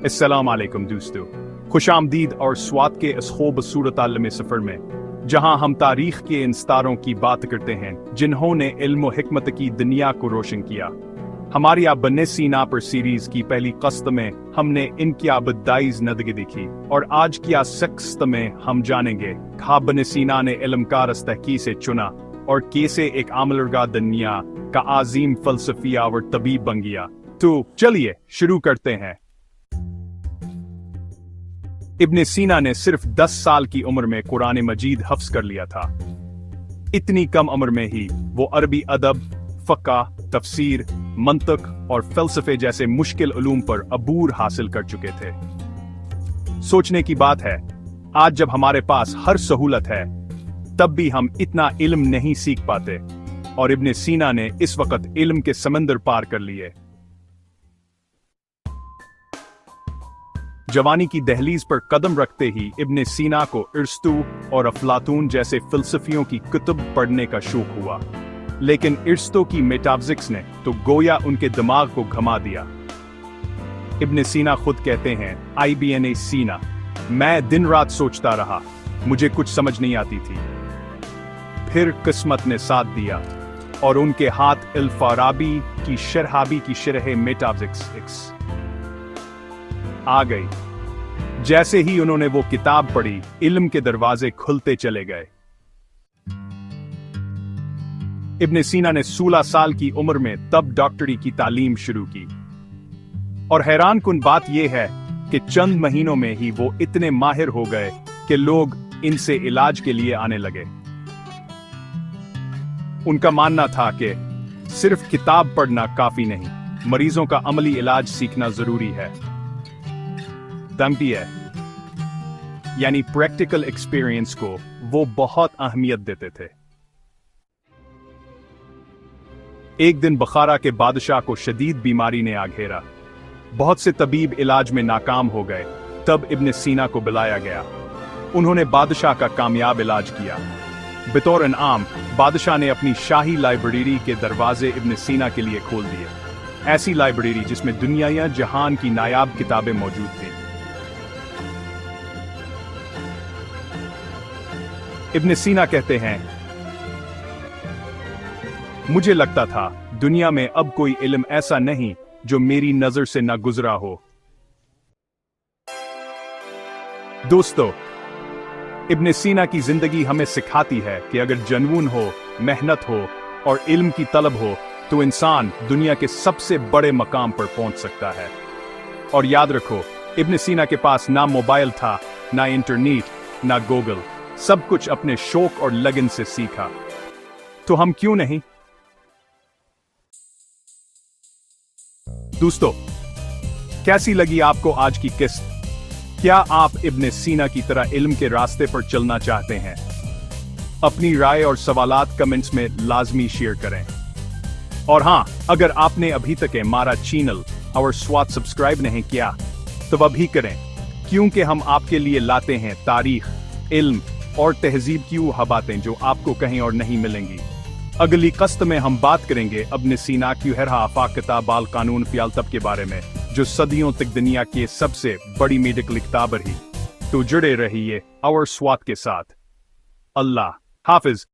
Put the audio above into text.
अस्सलाम वालेकुम दोस्तों, खुशामदीद और स्वाद के इस खूबसूरत आलम सफ़र में जहां हम तारीख के इन सितारों की बात करते हैं जिन्होंने इल्म व हिकमत की दुनिया को रोशन किया। हमारी इब्न सीना पर सीरीज की पहली कस्त में हमने इनकी इब्तदाई ज़िंदगी देखी और आज की कस्त में हम जानेंगे कि इब्न सीना ने इल्म का रास्ता कैसे चुना और कैसे एक आमलरगा दुनिया का आज़ीम फ़लसफ़िया और तबीब बन गया। तो चलिए शुरू करते हैं। इब्न सीना ने सिर्फ 10 साल की उम्र में कुरान मजीद हफ्स कर लिया था। इतनी कम उम्र में ही वो अरबी अदब, फ़क़्ह, तफसीर, मंतक और फ़लसफ़े जैसे मुश्किल उलूम पर अबूर हासिल कर चुके थे। सोचने की बात है, आज जब हमारे पास हर सहूलत है तब भी हम इतना इल्म नहीं सीख पाते, और इब्न सीना ने इस वक्त इल्म के समंदर पार कर लिए। जवानी की दहलीज पर कदम रखते ही इब्न सीना को अरस्तू और अफलातून जैसे फ़िलसफ़ियों की किताब पढ़ने का शौक हुआ, लेकिन अरस्तू की मेटाफिज़िक्स ने तो गोया उनके दिमाग को घुमा दिया। इब्न सीना खुद कहते हैं, IBN सीना, मैं दिन रात सोचता रहा, मुझे कुछ समझ नहीं आती थी। फिर किस्मत ने साथ दिया और उनके हाथ अल-फ़ाराबी की शरह मेटाफिज़िक्स आ गई। जैसे ही उन्होंने वो किताब पढ़ी, इल्म के दरवाजे खुलते चले गए। इब्न सीना ने 16 साल की उम्र में तब डॉक्टरी की तालीम शुरू की, और हैरान कुन बात यह है कि चंद महीनों में ही वो इतने माहिर हो गए कि लोग इनसे इलाज के लिए आने लगे। उनका मानना था कि सिर्फ किताब पढ़ना काफी नहीं, मरीजों का अमली इलाज सीखना जरूरी है। है यानी प्रैक्टिकल एक्सपीरियंस को वो बहुत अहमियत देते थे। एक दिन बुखारा के बादशाह को शदीद बीमारी ने आ घेरा। बहुत से तबीब इलाज में नाकाम हो गए। तब इब्न सीना को बुलाया गया। उन्होंने बादशाह का कामयाब इलाज किया। बतौर इनाम बादशाह ने अपनी शाही लाइब्रेरी के दरवाजे इब्न सीना के लिए खोल दिए। ऐसी लाइब्रेरी जिसमें दुनिया या जहान की नायाब किताबें मौजूद थीं। इब्न सीना कहते हैं, मुझे लगता था दुनिया में अब कोई इल्म ऐसा नहीं जो मेरी नजर से न गुजरा हो। दोस्तों, इब्न सीना की जिंदगी हमें सिखाती है कि अगर जुनून हो, मेहनत हो और इल्म की तलब हो तो इंसान दुनिया के सबसे बड़े मकाम पर पहुंच सकता है। और याद रखो, इब्न सीना के पास ना मोबाइल था, ना इंटरनेट, ना गूगल, सब कुछ अपने शौक और लगन से सीखा। तो हम क्यों नहीं? दोस्तों, कैसी लगी आपको आज की किस्त? क्या आप इब्न सीना की तरह इल्म के रास्ते पर चलना चाहते हैं? अपनी राय और सवालात कमेंट्स में लाजमी शेयर करें। और हां, अगर आपने अभी तक हमारा चैनल और स्वाद सब्सक्राइब नहीं किया तो अभी करें, क्योंकि हम आपके लिए लाते हैं तारीख, इल्म और तहजीब की वो बातें जो आपको कहीं और नहीं मिलेंगी। अगली कस्त में हम बात करेंगे इब्न सीना की आफाक किताब अल कानून फी अल-तब के बारे में, जो सदियों तक दुनिया की सबसे बड़ी मेडिकल किताब रही। तो जुड़े रहिए और स्वाद के साथ। अल्लाह हाफिज।